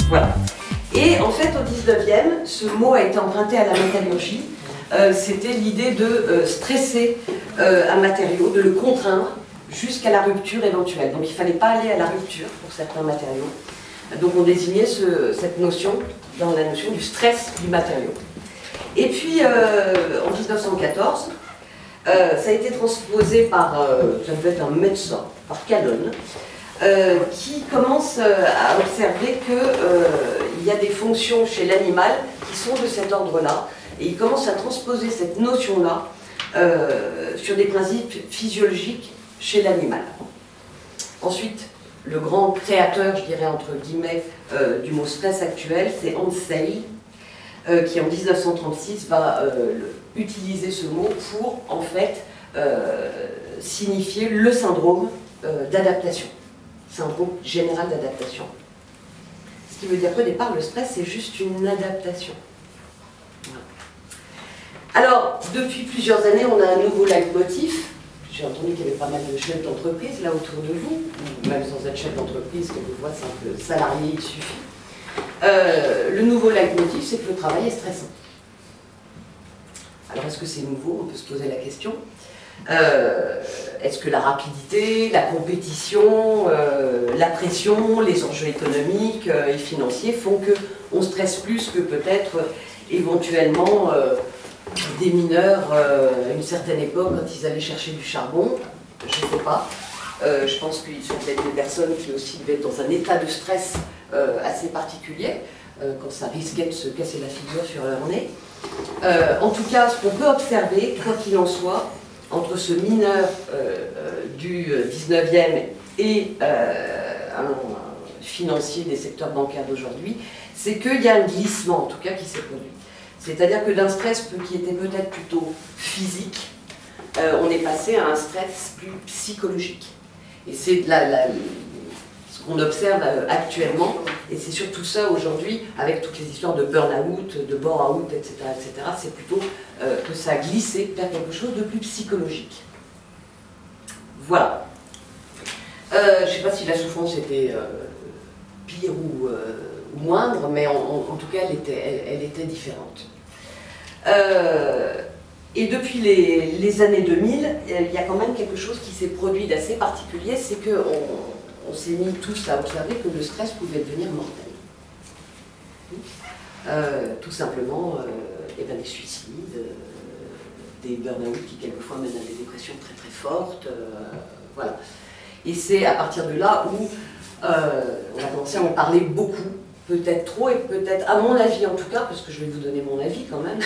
Voilà. Et en fait, au 19e, ce mot a été emprunté à la métallurgie. C'était l'idée de stresser un matériau, de le contraindre jusqu'à la rupture éventuelle. Donc il ne fallait pas aller à la rupture pour certains matériaux. Donc on désignait cette notion dans la notion du stress du matériau. Et puis en 1914, ça a été transposé par, ça devait être un médecin, par Calonne, qui commence à observer qu'il y a des fonctions chez l'animal qui sont de cet ordre-là, et il commence à transposer cette notion-là sur des principes physiologiques chez l'animal. Ensuite, le grand créateur, je dirais entre guillemets, du mot stress actuel, c'est Hans Selye, qui en 1936 va utiliser ce mot pour, en fait, signifier le syndrome d'adaptation. Syndrome général d'adaptation. Ce qui veut dire qu'au départ, le stress, c'est juste une adaptation. Voilà. Alors, depuis plusieurs années, on a un nouveau leitmotiv. J'ai entendu qu'il y avait pas mal de chefs d'entreprise là autour de vous, ou même sans être chef d'entreprise, quelquefois simple salarié, il suffit. Le nouveau leitmotiv, c'est que le travail est stressant. Alors, est-ce que c'est nouveau? On peut se poser la question. Est-ce que la rapidité, la compétition, la pression, les enjeux économiques et financiers font qu'on stresse plus que peut-être éventuellement des mineurs à une certaine époque quand ils allaient chercher du charbon? Je ne sais pas. Je pense qu'ils sont peut-être des personnes qui aussi devaient être dans un état de stress assez particulier quand ça risquait de se casser la figure sur leur nez. En tout cas, ce qu'on peut observer, quoi qu'il en soit, entre ce mineur du 19e et un financier des secteurs bancaires d'aujourd'hui, c'est qu'il y a un glissement, en tout cas, qui s'est produit. C'est-à-dire que d'un stress qui était peut-être plutôt physique, on est passé à un stress plus psychologique. Et c'est ce qu'on observe actuellement, et c'est surtout ça aujourd'hui, avec toutes les histoires de burn-out, de bore-out, etc., c'est plutôt que ça a glissé vers quelque chose de plus psychologique. Voilà. Je ne sais pas si la souffrance était pire ou moindre, mais en tout cas, elle était différente. Et depuis les années 2000, il y a quand même quelque chose qui s'est produit d'assez particulier, c'est qu'on s'est mis tous à observer que le stress pouvait devenir mortel. Tout simplement, des suicides, des burn-out qui quelquefois mènent à des dépressions très très fortes, voilà. Et c'est à partir de là où on a commencé à en parler beaucoup, peut-être trop, et peut-être, à mon avis en tout cas, parce que je vais vous donner mon avis quand même,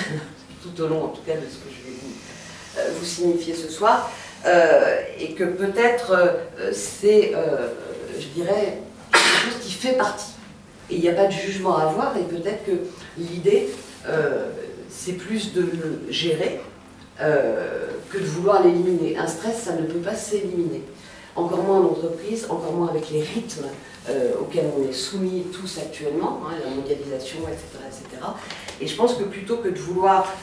tout au long en tout cas de ce que je vais vous signifier ce soir, et que peut-être c'est, je dirais, quelque chose qui fait partie. Et il n'y a pas de jugement à avoir, et peut-être que l'idée, c'est plus de le gérer que de vouloir l'éliminer. Un stress, ça ne peut pas s'éliminer. Encore moins en entreprise, encore moins avec les rythmes auxquels on est soumis tous actuellement, hein, la mondialisation, etc., etc. Et je pense que plutôt que de vouloir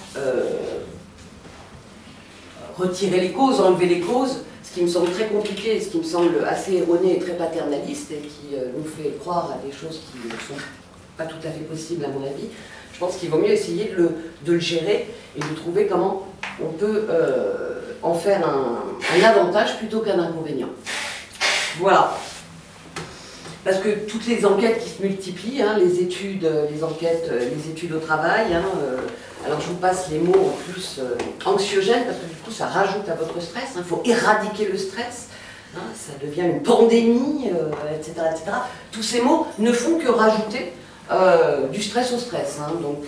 retirer les causes, enlever les causes, ce qui me semble très compliqué, ce qui me semble assez erroné et très paternaliste, et qui nous fait croire à des choses qui ne sont pas tout à fait possibles à mon avis, je pense qu'il vaut mieux essayer de le gérer et de trouver comment on peut en faire un avantage plutôt qu'un inconvénient. Voilà. Parce que toutes les enquêtes qui se multiplient, hein, les études, les enquêtes, les études au travail, hein, alors je vous passe les mots en plus anxiogènes, parce que du coup ça rajoute à votre stress, il faut éradiquer le stress, hein, ça devient une pandémie, etc., etc. Tous ces mots ne font que rajouter du stress au stress. Hein, donc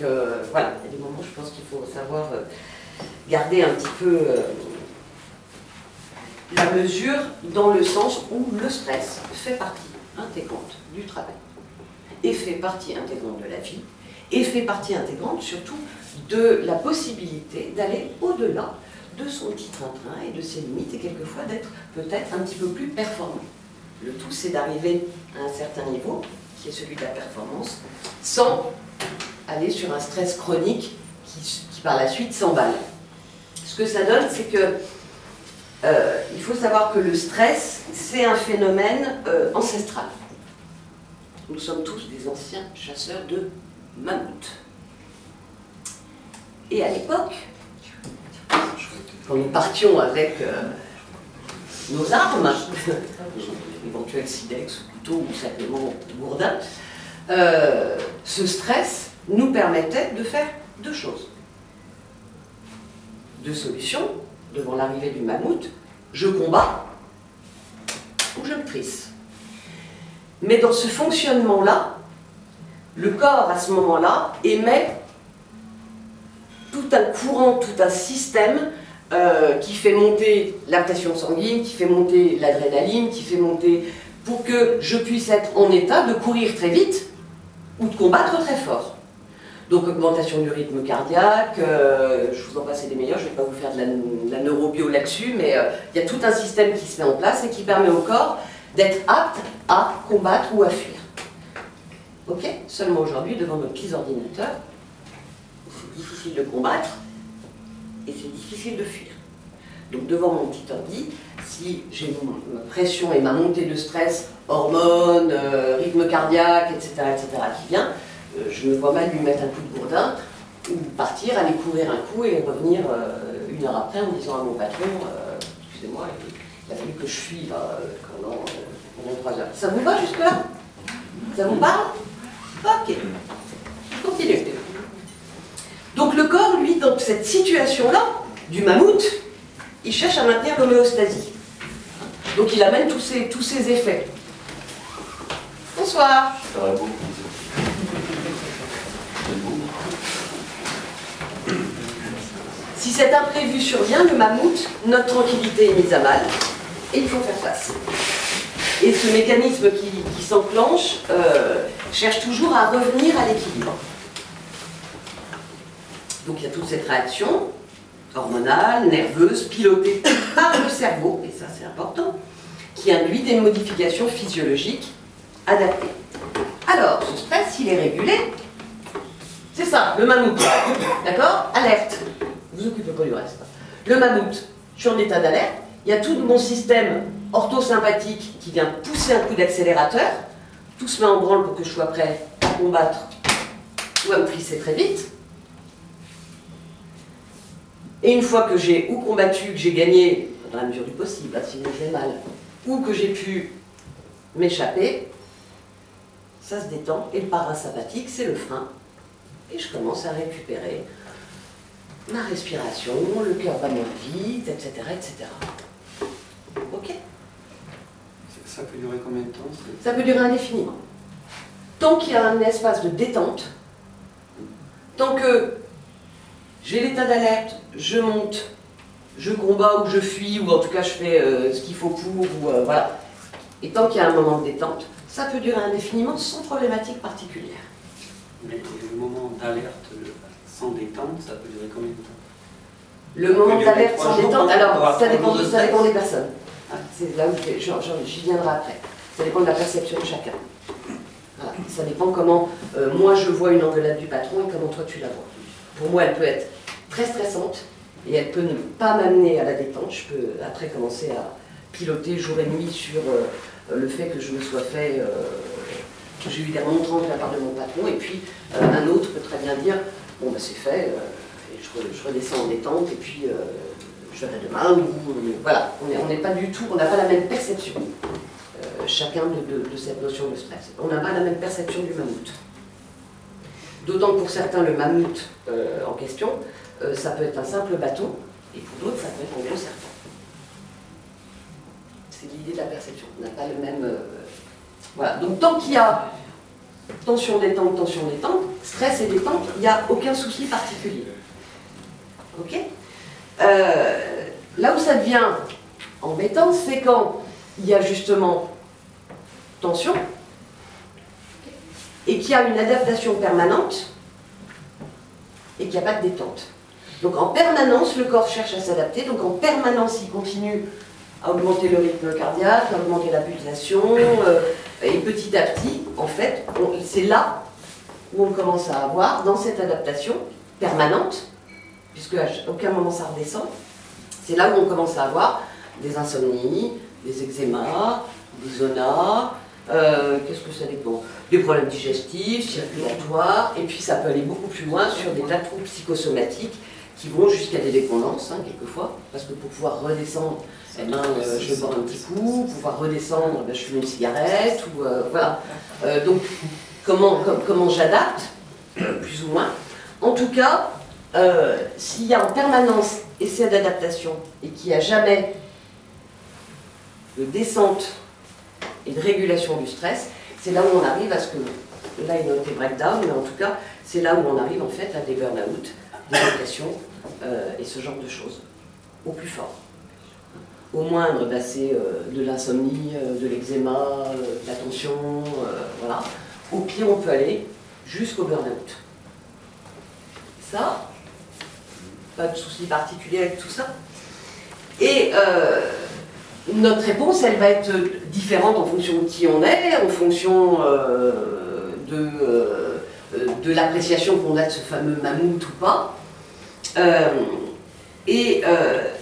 voilà, il y a des moments je pense qu'il faut savoir garder un petit peu la mesure dans le sens où le stress fait partie intégrante du travail, et fait partie intégrante de la vie, et fait partie intégrante surtout de la possibilité d'aller au-delà de son petit train-train et de ses limites, et quelquefois d'être peut-être un petit peu plus performant. Le tout, c'est d'arriver à un certain niveau, qui est celui de la performance, sans aller sur un stress chronique qui qui par la suite s'emballe. Ce que ça donne, c'est que il faut savoir que le stress, c'est un phénomène ancestral. Nous sommes tous des anciens chasseurs de mammouths. Et à l'époque, quand nous partions avec nos armes, éventuels silex, couteaux ou simplement gourdins, ce stress nous permettait de faire deux choses. Deux solutions. Devant l'arrivée du mammouth, je combats ou je me trisse. Mais dans ce fonctionnement-là, le corps à ce moment-là émet tout un courant, tout un système qui fait monter la pression sanguine, qui fait monter l'adrénaline, qui fait monter pour que je puisse être en état de courir très vite ou de combattre très fort. Donc augmentation du rythme cardiaque, je vous en passe des meilleurs, je ne vais pas vous faire de la neurobio là-dessus, mais il y a tout un système qui se met en place et qui permet au corps d'être apte à combattre ou à fuir. Ok? Seulement aujourd'hui, devant nos petits ordinateurs, c'est difficile de combattre et c'est difficile de fuir. Donc devant mon petit ordi, si j'ai ma pression et ma montée de stress, hormones, rythme cardiaque, etc., qui vient, je me vois mal lui mettre un coup de gourdin ou partir, aller courir un coup et revenir une heure après en disant à mon patron excusez-moi, il a fallu que je fuis là, pendant 3 heures. Ça vous va jusque-là? Ça vous parle? Ok. Je continue. Donc le corps, lui, dans cette situation-là, du mammouth, il cherche à maintenir l'homéostasie. Donc il amène tous ces effets. Bonsoir. Si cet imprévu survient, le mammouth, notre tranquillité est mise à mal et il faut faire face. Et ce mécanisme qui s'enclenche cherche toujours à revenir à l'équilibre. Donc il y a toute cette réaction hormonale, nerveuse, pilotée par le cerveau, et ça c'est important, qui induit des modifications physiologiques adaptées. Alors, ce stress, s'il est régulé, c'est ça, le mammouth. D'accord? Alerte. Vous occupez pas du reste. Le mammouth, je suis en état d'alerte, il y a tout mon système orthosympathique qui vient pousser un coup d'accélérateur, tout se met en branle pour que je sois prêt à combattre ou à me trisser très vite. Et une fois que j'ai ou combattu, que j'ai gagné, dans la mesure du possible, si vous faites mal, ou que j'ai pu m'échapper, ça se détend, et le parasympathique, c'est le frein. Et je commence à récupérer ma respiration, le cœur va moins vite, etc., etc. Ok? Ça peut durer combien de temps? Ça peut durer indéfiniment. Tant qu'il y a un espace de détente, tant que j'ai l'état d'alerte, je monte, je combats ou je fuis, ou en tout cas je fais ce qu'il faut pour, ou voilà. Et tant qu'il y a un moment de détente, ça peut durer indéfiniment sans problématique particulière. Mais le moment d'alerte sans détente, ça peut durer combien de temps? Le moment d'alerte sans détente, alors ça dépend des personnes. Ah. C'est là où j'y viendrai après. Ça dépend de la perception de chacun. Voilà. Ça dépend comment moi je vois une engueulade du patron et comment toi tu la vois. Pour moi, elle peut être très stressante et elle peut ne pas m'amener à la détente. Je peux après commencer à piloter jour et nuit sur le fait que je me sois fait, que j'ai eu des remontrances de la part de mon patron, et puis un autre peut très bien dire bon, bah, c'est fait, et je redescends en détente, et puis je verrai demain, ou voilà, on n'est pas du tout, on n'a pas la même perception, chacun de cette notion de stress. On n'a pas la même perception du mammouth. D'autant que pour certains, le mammouth en question, ça peut être un simple bâton, et pour d'autres, ça peut être un gros serpent. C'est l'idée de la perception. On n'a pas le même... Voilà. Donc tant qu'il y a tension, détente, stress et détente, il n'y a aucun souci particulier. Ok? Là où ça devient embêtant, c'est quand il y a justement tension et qu'il y a une adaptation permanente et qu'il n'y a pas de détente. Donc en permanence, le corps cherche à s'adapter, donc en permanence, il continue à augmenter le rythme cardiaque, à augmenter la pulsation, et petit à petit, en fait, c'est là où on commence à avoir, dans cette adaptation permanente, puisque à aucun moment ça redescend. C'est là où on commence à avoir des insomnies, des eczémas, des zonas, qu'est-ce que ça dépend? Des problèmes digestifs, circulatoires, et puis ça peut aller beaucoup plus loin sur des tas de troubles psychosomatiques qui vont jusqu'à des dépendances, hein, quelquefois, parce que pour pouvoir redescendre, eh ben, je bois un petit coup, pour pouvoir redescendre, ben, je fume une cigarette, ou voilà. Donc, comment j'adapte, plus ou moins. En tout cas, s'il y a en permanence essai d'adaptation et qu'il n'y a jamais de descente et de régulation du stress, c'est là où on arrive à ce que, là il note des breakdowns, mais en tout cas, c'est là où on arrive en fait à des burn-out, des dépressions et ce genre de choses, au plus fort. Au moindre, bah, c'est de l'insomnie, de l'eczéma, de la tension, voilà. Au pire, on peut aller jusqu'au burn-out. Ça, pas de souci particulier avec tout ça. Et notre réponse, elle va être différente en fonction de qui on est, en fonction de l'appréciation qu'on a de ce fameux mammouth ou pas.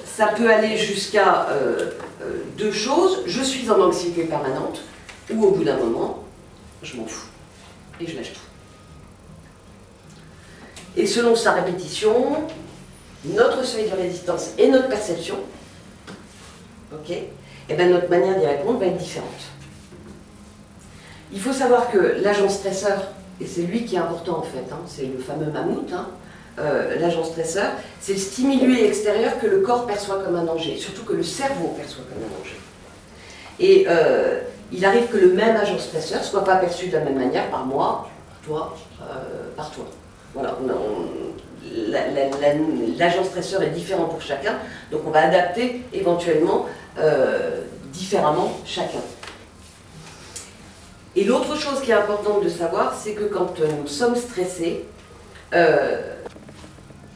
Ça peut aller jusqu'à deux choses. Je suis en anxiété permanente, ou au bout d'un moment, je m'en fous et je lâche tout. Et selon sa répétition, notre seuil de résistance et notre perception, ok, et bien notre manière d'y répondre va être différente. Il faut savoir que l'agent stresseur, et c'est lui qui est important en fait, hein, c'est le fameux mammouth, hein, l'agent stresseur, c'est le stimuli extérieur que le corps perçoit comme un danger, surtout que le cerveau perçoit comme un danger. Et il arrive que le même agent stresseur ne soit pas perçu de la même manière par moi, toi, par toi. Voilà, l'agent stresseur est différent pour chacun, donc on va adapter éventuellement différemment chacun. Et l'autre chose qui est importante de savoir, c'est que quand nous sommes stressés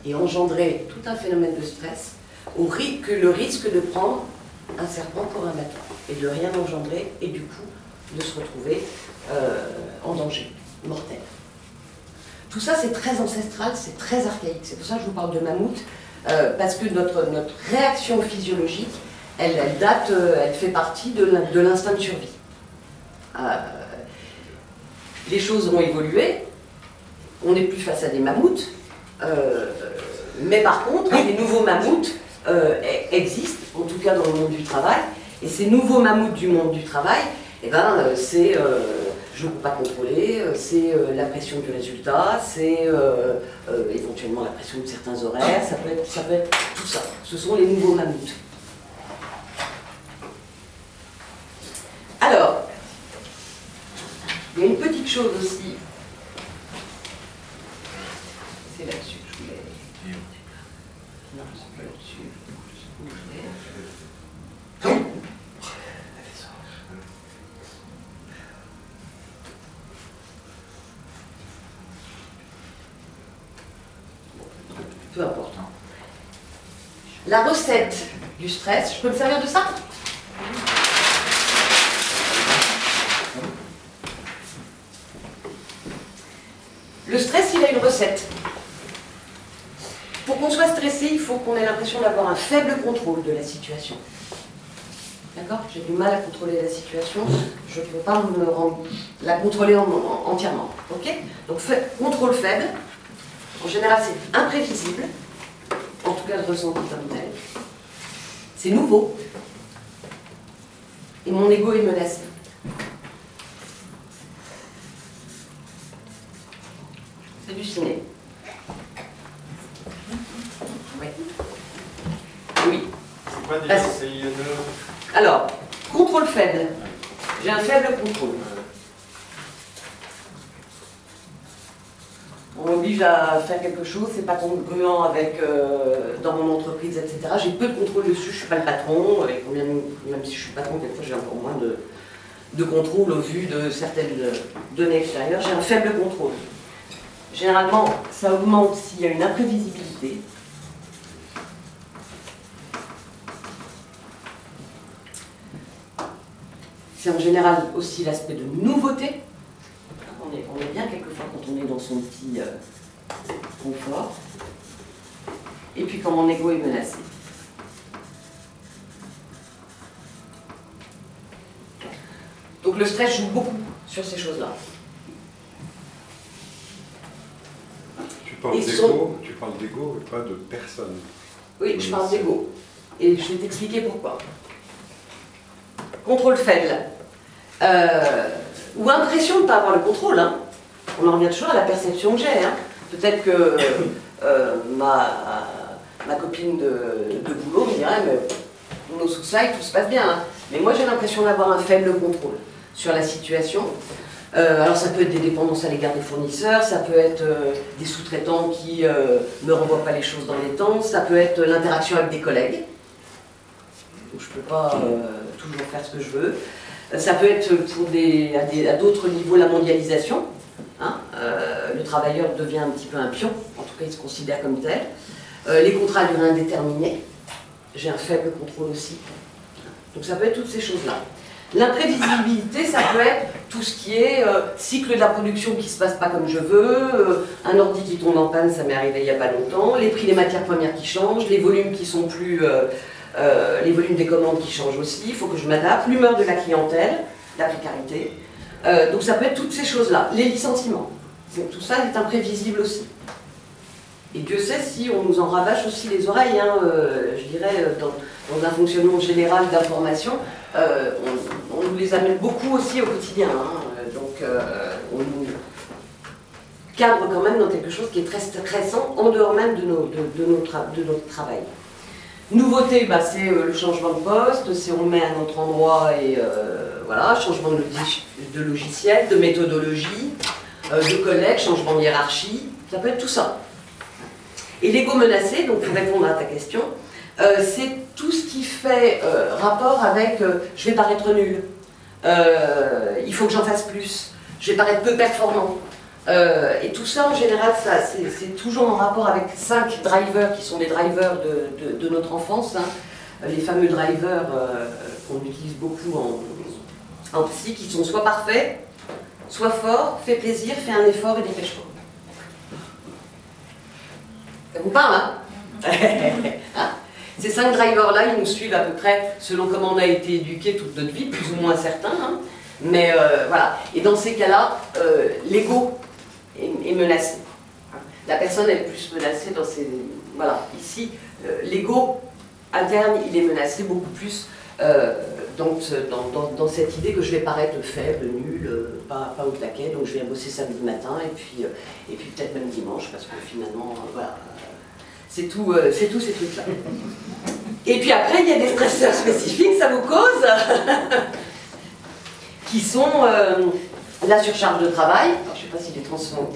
et engendrer tout un phénomène de stress, on risque le risque de prendre un serpent pour un bâton et de rien engendrer et du coup de se retrouver en danger mortel. Tout ça c'est très ancestral, c'est très archaïque, c'est pour ça que je vous parle de mammouth, parce que notre réaction physiologique, elle date, elle fait partie de l'instinct de survie. Les choses ont évolué, on n'est plus face à des mammouths, mais par contre, les nouveaux mammouths existent, en tout cas dans le monde du travail, et ces nouveaux mammouths du monde du travail, eh ben, c'est je ne peux pas contrôler, c'est la pression du résultat, c'est éventuellement la pression de certains horaires, ça peut être tout ça. Ce sont les nouveaux mammouths. Alors, il y a une petite chose aussi. C'est là-dessus que je voulais. Non, c'est pas là-dessus. Peu importe. La recette du stress, je peux me servir de ça? Le stress, il a une recette. Pour qu'on soit stressé, il faut qu'on ait l'impression d'avoir un faible contrôle de la situation. D'accord? J'ai du mal à contrôler la situation, je ne peux pas la contrôler entièrement. Ok? Donc, contrôle faible. En général, c'est imprévisible, en tout cas le ressenti comme tel. C'est nouveau. Et mon ego est menacé. C'est du ciné. Oui. Oui. C'est quoi déjà CIE2? Alors, contrôle faible. J'ai un faible contrôle. On m'oblige à faire quelque chose, c'est pas congruent avec dans mon entreprise, etc. J'ai peu de contrôle dessus, je suis pas le patron, et même si je suis patron, quelquefois j'ai encore moins de contrôle au vu de certaines données extérieures. J'ai un faible contrôle. Généralement, ça augmente s'il y a une imprévisibilité. C'est en général aussi l'aspect de nouveauté. On est bien quelquefois quand on est dans son petit confort. Et et puis quand mon ego est menacé. Donc le stress joue beaucoup sur ces choses-là. Tu parles d'ego et pas de personne. Oui, je parle d'ego. Et je vais t'expliquer pourquoi. Contrôle faible. Ou impression de ne pas avoir le contrôle. Hein. On en revient toujours à la perception que j'ai. Hein. Peut-être que ma copine de boulot me dirait, mais nos sous-slides, tout se passe bien. Hein. Mais moi, j'ai l'impression d'avoir un faible contrôle sur la situation. Alors ça peut être des dépendances à l'égard des fournisseurs, ça peut être des sous-traitants qui ne me renvoient pas les choses dans les temps, ça peut être l'interaction avec des collègues, où je ne peux pas toujours faire ce que je veux. Ça peut être pour à d'autres niveaux la mondialisation. Hein, le travailleur devient un petit peu un pion, en tout cas il se considère comme tel. Les contrats à durée indéterminée, j'ai un faible contrôle aussi. Donc ça peut être toutes ces choses-là. L'imprévisibilité, ça peut être tout ce qui est cycle de la production qui ne se passe pas comme je veux, un ordi qui tombe en panne, ça m'est arrivé il n'y a pas longtemps, les prix des matières premières qui changent, les volumes qui sont plus... les volumes des commandes qui changent aussi, il faut que je m'adapte, l'humeur de la clientèle, la précarité. Donc ça peut être toutes ces choses-là. Les licenciements, tout ça est imprévisible aussi. Et Dieu sait si on nous en rabâche aussi les oreilles, hein, je dirais, dans un fonctionnement général d'information, on nous les amène beaucoup aussi au quotidien. Hein, donc on nous cadre quand même dans quelque chose qui est très stressant, en dehors même de notre travail. Nouveauté, bah, c'est le changement de poste, c'est on le met à un autre endroit et voilà, changement de logiciel, de méthodologie, de collègues, changement de hiérarchie, ça peut être tout ça. Et l'ego menacé, donc pour répondre à ta question, c'est tout ce qui fait rapport avec je vais paraître nul, il faut que j'en fasse plus, je vais paraître peu performant. Et tout ça, en général, c'est toujours en rapport avec 5 drivers qui sont les drivers de notre enfance, hein. Les fameux drivers qu'on utilise beaucoup en psy, qui sont soit parfaits, soit forts, fais plaisir, fais un effort et dépêche-toi. Ça vous parle, hein? Hein? Ces 5 drivers-là, ils nous suivent à peu près selon comment on a été éduqué toute notre vie, plus ou moins certains, hein. Mais voilà. Et dans ces cas-là, l'ego est menacé. La personne est plus menacée dans ces... Voilà, ici, l'ego interne, il est menacé beaucoup plus dans cette idée que je vais paraître faible, nul, pas au taquet, donc je viens bosser samedi matin, et puis peut-être même dimanche, parce que finalement, voilà, c'est tout ces trucs-là. Et puis après, il y a des stresseurs spécifiques, ça vous cause qui sont la surcharge de travail. Alors, je ne sais pas si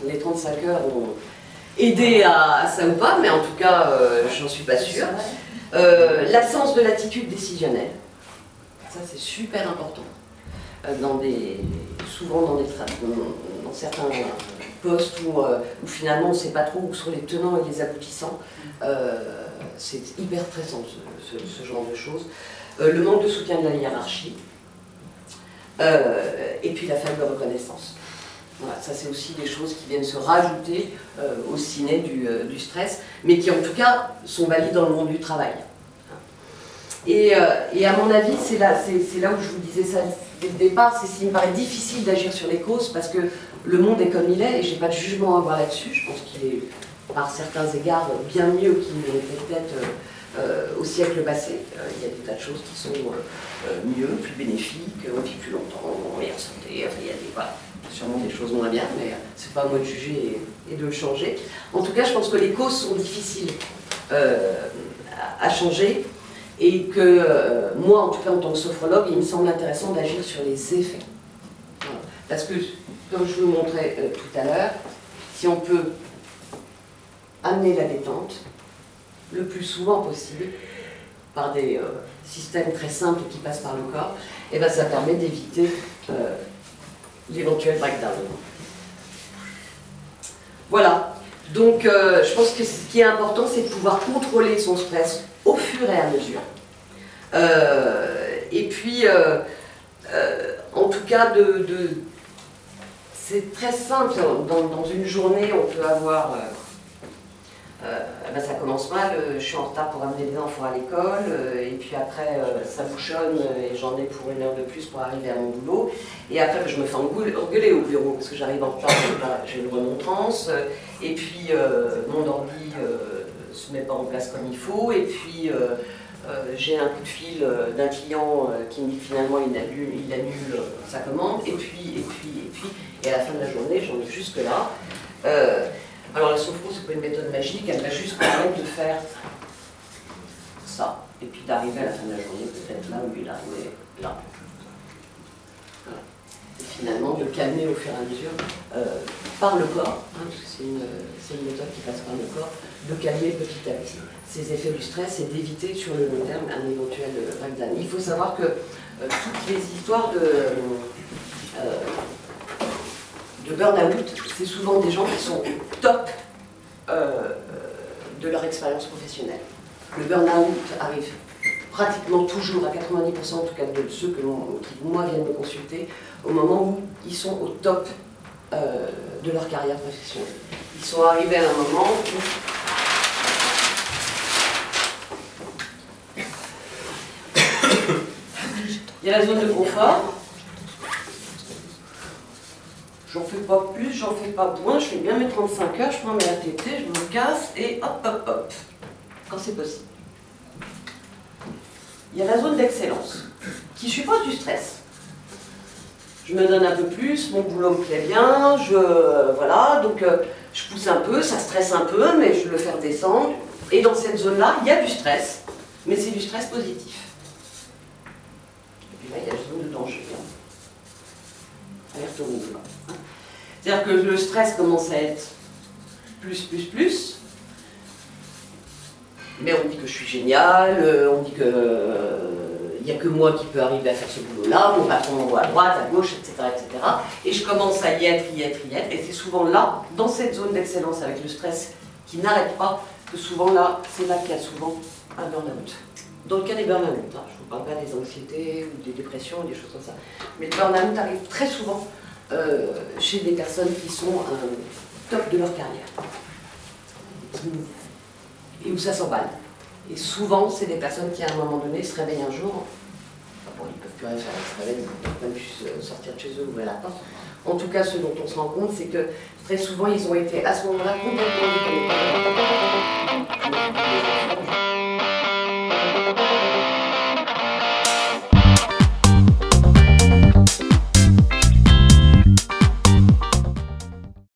les 35 heures ont aidé à ça ou pas, mais en tout cas, j'en suis pas sûre. L'absence de l'attitude décisionnelle. Ça, c'est super important. Souvent dans certains postes où finalement on ne sait pas trop où sont les tenants et les aboutissants. C'est hyper stressant ce genre de choses. Le manque de soutien de la hiérarchie. Et puis la faible reconnaissance. Voilà, ça c'est aussi des choses qui viennent se rajouter au ciné du stress, mais qui en tout cas sont valides dans le monde du travail. Et à mon avis, c'est là où je vous disais ça dès le départ, c'est s'il me paraît difficile d'agir sur les causes, parce que le monde est comme il est, et je n'ai pas de jugement à avoir là-dessus. Je pense qu'il est, par certains égards, bien mieux qu'il ne l'était peut-être au siècle passé. Il y a des tas de choses qui sont mieux, plus bénéfiques, on vit plus longtemps, meilleure santé, enfin, il y a voilà, sûrement des choses moins bien, mais c'est pas à moi de juger et de le changer. En tout cas, je pense que les causes sont difficiles à changer, et que moi, en tout cas en tant que sophrologue, il me semble intéressant d'agir sur les effets. Voilà. Parce que, comme je vous le montrais tout à l'heure, si on peut amener la détente le plus souvent possible, par des systèmes très simples qui passent par le corps, et ben ça permet d'éviter l'éventuel breakdown. Voilà. Donc je pense que ce qui est important, c'est de pouvoir contrôler son stress au fur et à mesure. Et puis, en tout cas, c'est très simple. Dans une journée, on peut avoir Ben ça commence mal, je suis en retard pour amener les enfants à l'école, et puis après ça bouchonne et j'en ai pour 1 heure de plus pour arriver à mon boulot. Et après je me fais engueuler au bureau parce que j'arrive en retard, j'ai une remontrance, et puis mon ordi se met pas en place comme il faut, et puis j'ai un coup de fil d'un client qui me dit que finalement il annule sa commande, et à la fin de la journée j'en ai jusque là. Alors la sophro, c'est pas une méthode magique, elle va juste permettre de faire ça, et puis d'arriver à la fin de la journée peut-être là où il est arrivé, là. Voilà. Et finalement de calmer au fur et à mesure, par le corps, hein, parce que c'est une méthode qui passe par le corps, de calmer petit à petit ces effets du stress et d'éviter sur le long terme un éventuel breakdown. Il faut savoir que toutes les histoires de burn-out, c'est souvent des gens qui sont au top de leur expérience professionnelle. Le burn-out arrive pratiquement toujours, à 90% en tout cas de ceux qui, moi, viennent me consulter, au moment où ils sont au top de leur carrière professionnelle. Ils sont arrivés à un moment où il y a la zone de confort. J'en fais pas plus, j'en fais pas moins, je fais bien mes 35 heures, je prends mes ATT, je me casse et hop, hop, hop, quand c'est possible. Il y a la zone d'excellence, qui suppose du stress. Je me donne un peu plus, mon boulot me plaît bien, voilà, donc je pousse un peu, ça stresse un peu, mais je le fais redescendre. Et dans cette zone-là, il y a du stress, mais c'est du stress positif. Et puis là, il y a la zone de danger. Alerte au rouge. C'est-à-dire que le stress commence à être plus, mais on dit que je suis génial, on dit qu'il n'y a que moi qui peux arriver à faire ce boulot-là, mon patron m'envoie à droite, à gauche, etc., etc. Et je commence à y être, et c'est souvent là, dans cette zone d'excellence avec le stress qui n'arrête pas, que souvent là, c'est là qu'il y a souvent un burn-out. Dans le cas des burn-out, hein, je ne vous parle pas des anxiétés ou des dépressions ou des choses comme ça, mais le burn-out arrive très souvent chez des personnes qui sont au top de leur carrière et où ça s'emballe. Et souvent, c'est des personnes qui, à un moment donné, se réveillent un jour. Bon, ils ne peuvent plus rien faire, ils se réveillent, ils ne peuvent même plus sortir de chez eux, ouvrir la porte. En tout cas, ce dont on se rend compte, c'est que très souvent, ils ont été à ce moment-là complètement déconnectés.